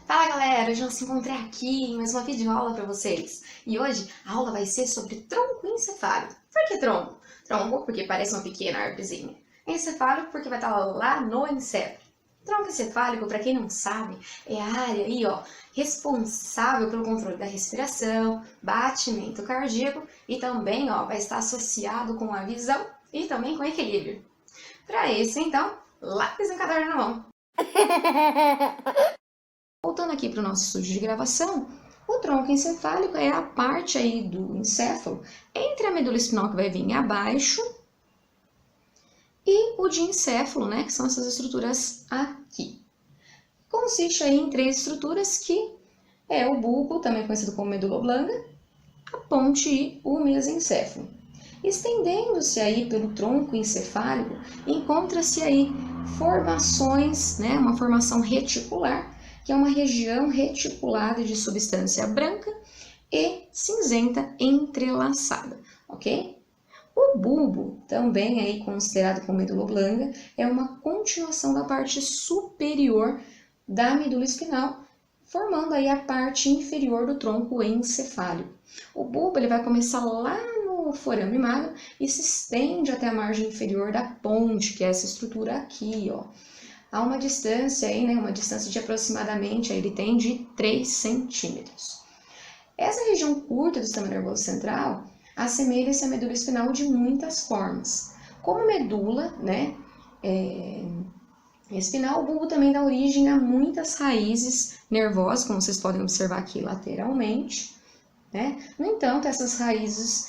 Fala galera, hoje nós nos encontrei aqui em mais uma videoaula para vocês. E hoje a aula vai ser sobre tronco encefálico. Por que tronco? Tronco porque parece uma pequena árvorezinha. Encefálico porque vai estar lá no encéfalo. Tronco encefálico, para quem não sabe, é a área aí, ó, responsável pelo controle da respiração, batimento cardíaco e também, ó, vai estar associado com a visão e também com equilíbrio. Para isso, então, lápis e caderno na mão. Voltando aqui para o nosso estúdio de gravação, o tronco encefálico é a parte aí do encéfalo entre a medula espinhal que vai vir abaixo e o diencéfalo, né, que são essas estruturas aqui. Consiste aí em três estruturas que é o bulbo, também conhecido como medula oblonga, a ponte e o mesencéfalo. Estendendo-se aí pelo tronco encefálico, encontra-se aí formações, né, uma formação reticular, que é uma região reticulada de substância branca e cinzenta entrelaçada, ok? O bulbo, também aí considerado como medula oblonga, é uma continuação da parte superior da medula espinhal, formando aí a parte inferior do tronco encefálico. O bulbo ele vai começar lá no forame magro e se estende até a margem inferior da ponte, que é essa estrutura aqui, ó. Há uma distância aí, né, uma distância de aproximadamente, aí ele tem de 3 centímetros. Essa região curta do sistema nervoso central assemelha-se à medula espinal de muitas formas. Como medula, né, espinal, o bulbo também dá origem a muitas raízes nervosas, como vocês podem observar aqui lateralmente, né? No entanto, essas raízes,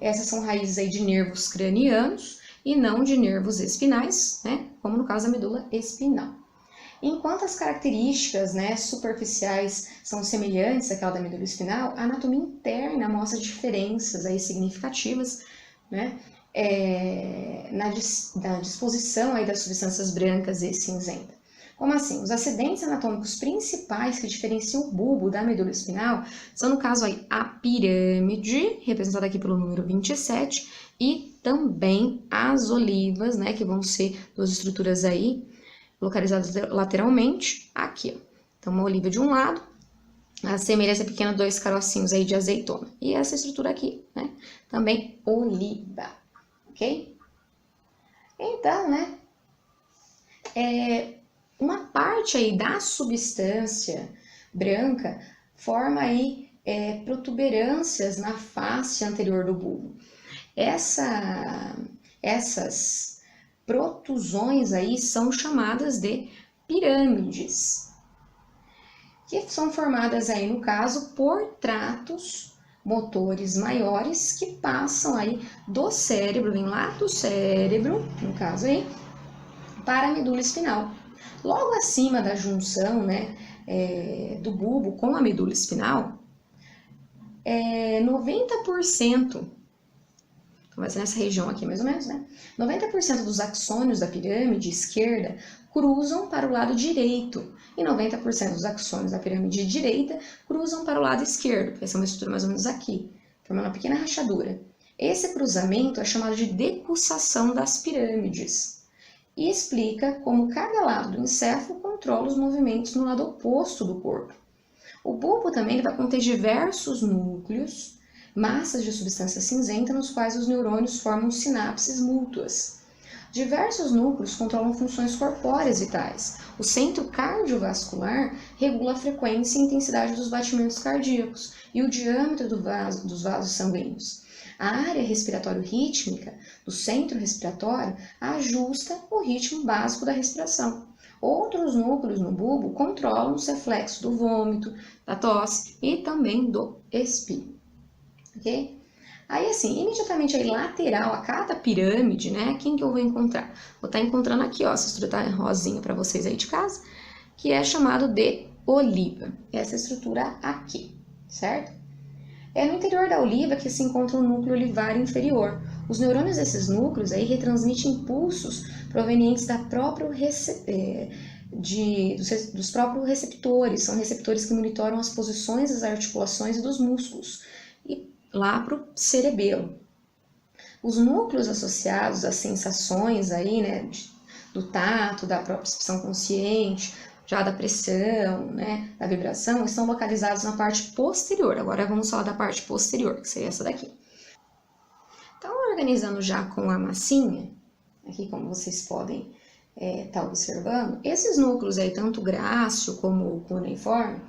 essas são raízes aí de nervos cranianos e não de nervos espinais, né? Como no caso da medula espinal. Enquanto as características, né, superficiais são semelhantes àquela da medula espinal, a anatomia interna mostra diferenças aí significativas, né, na disposição aí das substâncias brancas e cinzenta. Como assim? Os acidentes anatômicos principais que diferenciam o bulbo da medula espinal são, no caso aí, a pirâmide, representada aqui pelo número 27, e também as olivas, né, que vão ser duas estruturas aí localizadas lateralmente, aqui, ó. Então, uma oliva de um lado, assemelha-se a pequena dois carocinhos aí de azeitona. E essa estrutura aqui, né, também oliva, ok? Então, né, uma parte aí da substância branca forma aí protuberâncias na face anterior do bulbo. Essas protusões aí são chamadas de pirâmides, que são formadas aí, no caso, por tratos motores maiores que passam aí do cérebro, vem lá do cérebro, no caso aí, para a medula espinal. Logo acima da junção, né, do bulbo com a medula espinal, 90%, vai ser nessa região aqui mais ou menos, né? 90% dos axônios da pirâmide esquerda cruzam para o lado direito e 90% dos axônios da pirâmide direita cruzam para o lado esquerdo, que essa é uma estrutura mais ou menos aqui, formando uma pequena rachadura. Esse cruzamento é chamado de decussação das pirâmides e explica como cada lado do encéfalo controla os movimentos no lado oposto do corpo. O bulbo também vai conter diversos núcleos, massas de substância cinzenta nos quais os neurônios formam sinapses mútuas. Diversos núcleos controlam funções corpóreas vitais. O centro cardiovascular regula a frequência e intensidade dos batimentos cardíacos e o diâmetro dos vasos sanguíneos. A área respiratório-rítmica do centro respiratório ajusta o ritmo básico da respiração. Outros núcleos no bulbo controlam os reflexos do vômito, da tosse e também do espirro. Ok? Aí assim, imediatamente aí lateral a cada pirâmide, né? Quem que eu vou encontrar? Vou estar encontrando aqui, ó, essa estrutura tá rosinha para vocês aí de casa, que é chamado de oliva. Essa estrutura aqui, certo? É no interior da oliva que se encontra o núcleo olivário inferior. Os neurônios desses núcleos aí retransmitem impulsos provenientes da própria dos próprios receptores. São receptores que monitoram as posições das articulações e dos músculos. E lá para o cerebelo. Os núcleos associados às sensações aí, né, do tato, da própria percepção consciente, já da pressão, né, da vibração, estão localizados na parte posterior. Agora vamos falar da parte posterior, que seria essa daqui. Então, organizando já com a massinha, aqui como vocês podem estar observando, esses núcleos aí, tanto o grácil como o cuneiforme,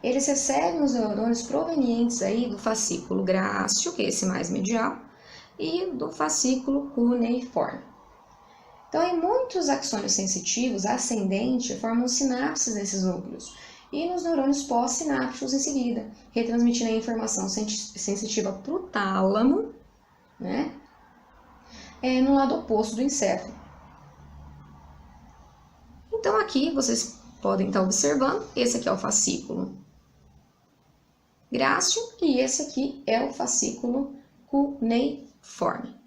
eles recebem os neurônios provenientes aí do fascículo grácil, que é esse mais medial, e do fascículo cuneiforme. Então, em muitos axônios sensitivos ascendentes formam sinapses nesses núcleos e nos neurônios pós-sinápticos em seguida, retransmitindo a informação sensitiva para o tálamo, né, no lado oposto do encéfalo. Então, aqui vocês podem estar observando, esse aqui é o fascículo grácil e esse aqui é o fascículo cuneiforme.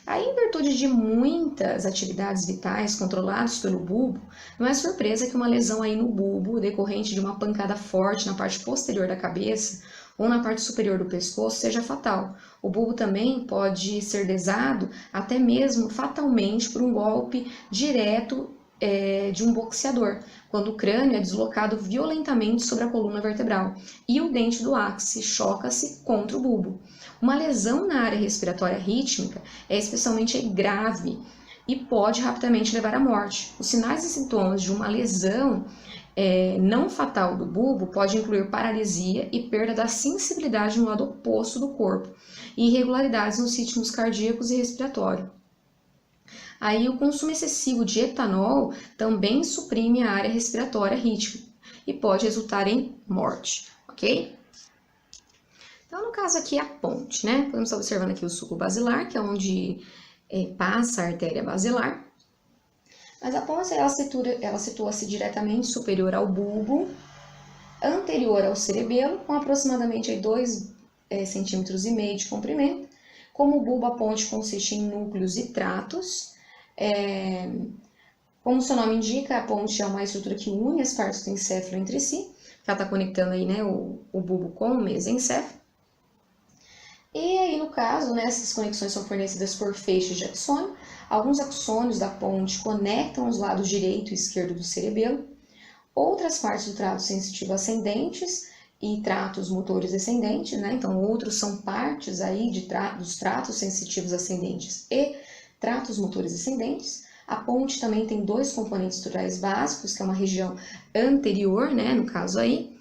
Aí, em virtude de muitas atividades vitais controladas pelo bulbo, não é surpresa que uma lesão aí no bulbo, decorrente de uma pancada forte na parte posterior da cabeça ou na parte superior do pescoço, seja fatal. O bulbo também pode ser lesado até mesmo fatalmente por um golpe direto de um boxeador, quando o crânio é deslocado violentamente sobre a coluna vertebral e o dente do ápice choca-se contra o bulbo. Uma lesão na área respiratória rítmica é especialmente grave e pode rapidamente levar à morte. Os sinais e sintomas de uma lesão não fatal do bulbo pode incluir paralisia e perda da sensibilidade no lado oposto do corpo e irregularidades nos ritmos cardíacos e respiratórios. Aí o consumo excessivo de etanol também suprime a área respiratória rítmica e pode resultar em morte, ok? Então, no caso aqui, a ponte, né? Podemos estar observando aqui o suco basilar, que é onde passa a artéria basilar. Mas a ponte, ela situa-se diretamente superior ao bulbo, anterior ao cerebelo, com aproximadamente 2,5 centímetros de comprimento. Como o bulbo, a ponte consiste em núcleos e tratos. Como o seu nome indica, a ponte é uma estrutura que une as partes do encéfalo entre si, que ela está conectando aí, né, o bulbo com o mesencéfalo. E aí, no caso, né, essas conexões são fornecidas por feixes de axônio. Alguns axônios da ponte conectam os lados direito e esquerdo do cerebelo. Outras partes do trato sensitivo ascendentes e tratos motores descendentes, né? Então, outros são partes aí dos tratos sensitivos ascendentes e tratos motores descendentes. A ponte também tem 2 componentes estruturais básicos, que é uma região anterior, né, no caso aí,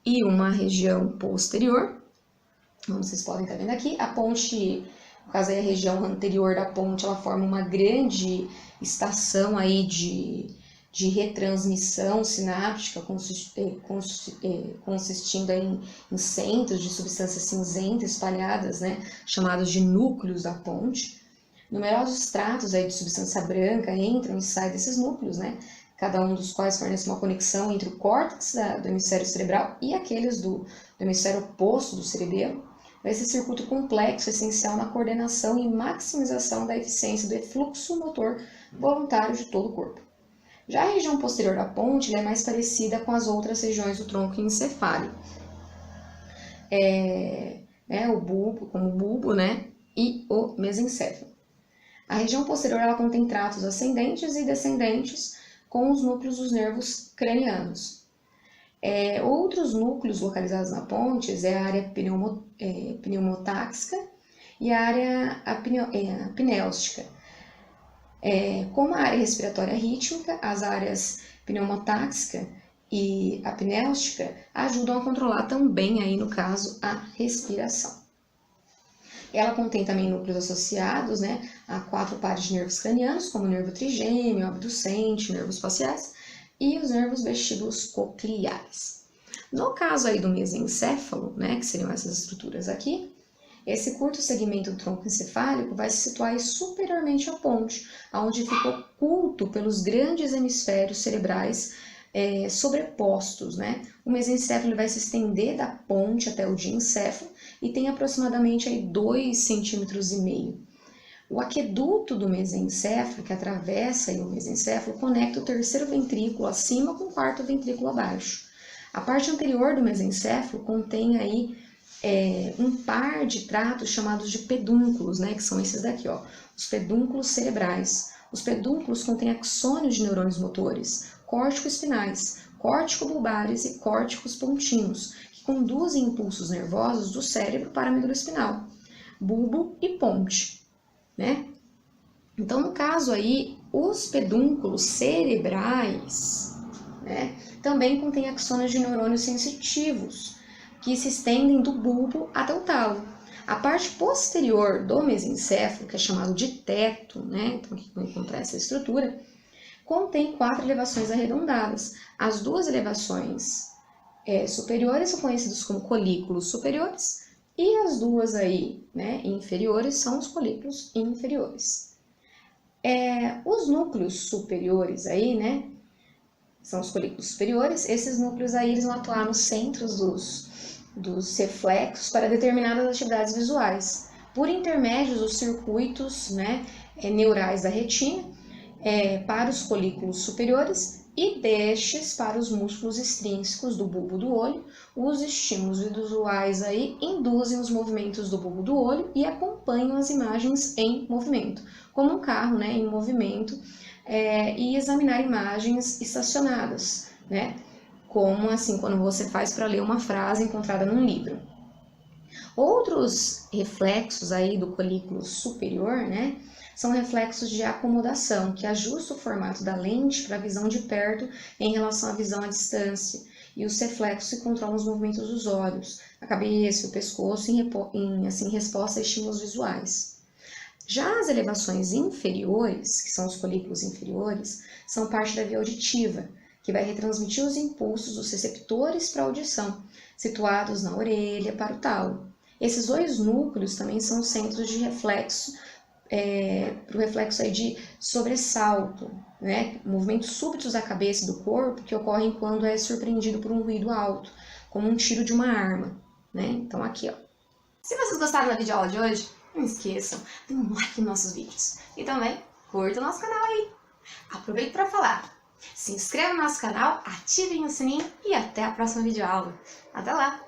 e uma região posterior. Como vocês podem estar vendo aqui, a ponte, no caso aí a região anterior da ponte, ela forma uma grande estação aí de retransmissão sináptica, consistindo aí em centros de substâncias cinzentas espalhadas, né, chamados de núcleos da ponte. Numerosos tratos aí de substância branca entram e saem desses núcleos, né, cada um dos quais fornece uma conexão entre o córtex do hemisfério cerebral e aqueles do hemisfério oposto do cerebelo. Esse circuito complexo é essencial na coordenação e maximização da eficiência do fluxo motor voluntário de todo o corpo. Já a região posterior da ponte é mais parecida com as outras regiões do tronco encefálico. O bulbo, como o bulbo, né, e o mesencéfalo. A região posterior ela contém tratos ascendentes e descendentes com os núcleos dos nervos cranianos. Outros núcleos localizados na ponte é a área pneumotáxica e a área apneustica. Como a área respiratória rítmica, as áreas pneumotáxica e apneustica ajudam a controlar também, aí, no caso, a respiração. Ela contém também núcleos associados, né, a 4 pares de nervos cranianos, como o nervo trigêmeo, abducente, nervos faciais, e os nervos vestíbulos cocleares. No caso aí do mesencéfalo, né, que seriam essas estruturas aqui, esse curto segmento do tronco encefálico vai se situar aí superiormente à ponte, onde fica oculto pelos grandes hemisférios cerebrais sobrepostos, né? O mesencéfalo vai se estender da ponte até o diencéfalo e tem aproximadamente aí 2,5 centímetros. O aqueduto do mesencéfalo, que atravessa aí o mesencéfalo, conecta o terceiro ventrículo acima com o quarto ventrículo abaixo. A parte anterior do mesencéfalo contém aí um par de tratos chamados de pedúnculos, né, que são esses daqui, ó, os pedúnculos cerebrais. Os pedúnculos contêm axônios de neurônios motores. córtico-espinais, córtico-bulbares e córticos pontinos, que conduzem impulsos nervosos do cérebro para a medula espinal, bulbo e ponte, né? Então, no caso aí, os pedúnculos cerebrais, né, também contêm axônios de neurônios sensitivos, que se estendem do bulbo até o talo. A parte posterior do mesencéfalo, que é chamado de teto, né, então aqui vamos encontrar essa estrutura, contém 4 elevações arredondadas. As 2 elevações superiores são conhecidas como colículos superiores e as 2 aí, né, inferiores são os colículos inferiores. Os núcleos superiores aí, né, são os colículos superiores. Esses núcleos aí eles vão atuar nos centros dos reflexos para determinadas atividades visuais, por intermédio dos circuitos, né, neurais da retina, para os colículos superiores e destes para os músculos extrínsecos do bulbo do olho. Os estímulos visuais aí induzem os movimentos do bulbo do olho e acompanham as imagens em movimento, como um carro, né, em movimento, e examinar imagens estacionadas, né, como assim quando você faz para ler uma frase encontrada num livro. Outros reflexos aí do colículo superior, né, são reflexos de acomodação, que ajustam o formato da lente para a visão de perto em relação à visão à distância. E os reflexos que controlam os movimentos dos olhos, a cabeça, o pescoço, em resposta a estímulos visuais. Já as elevações inferiores, que são os colículos inferiores, são parte da via auditiva, que vai retransmitir os impulsos dos receptores para a audição, situados na orelha para o talo. Esses 2 núcleos também são centros de reflexo, para o reflexo aí de sobressalto, né? Movimentos súbitos da cabeça e do corpo que ocorrem quando é surpreendido por um ruído alto, como um tiro de uma arma, né? Então aqui, ó. Se vocês gostaram da videoaula de hoje, não esqueçam, dê um like nos nossos vídeos e também curta o nosso canal aí. Aproveito para falar, se inscreva no nosso canal, ativem o sininho e até a próxima videoaula. Até lá!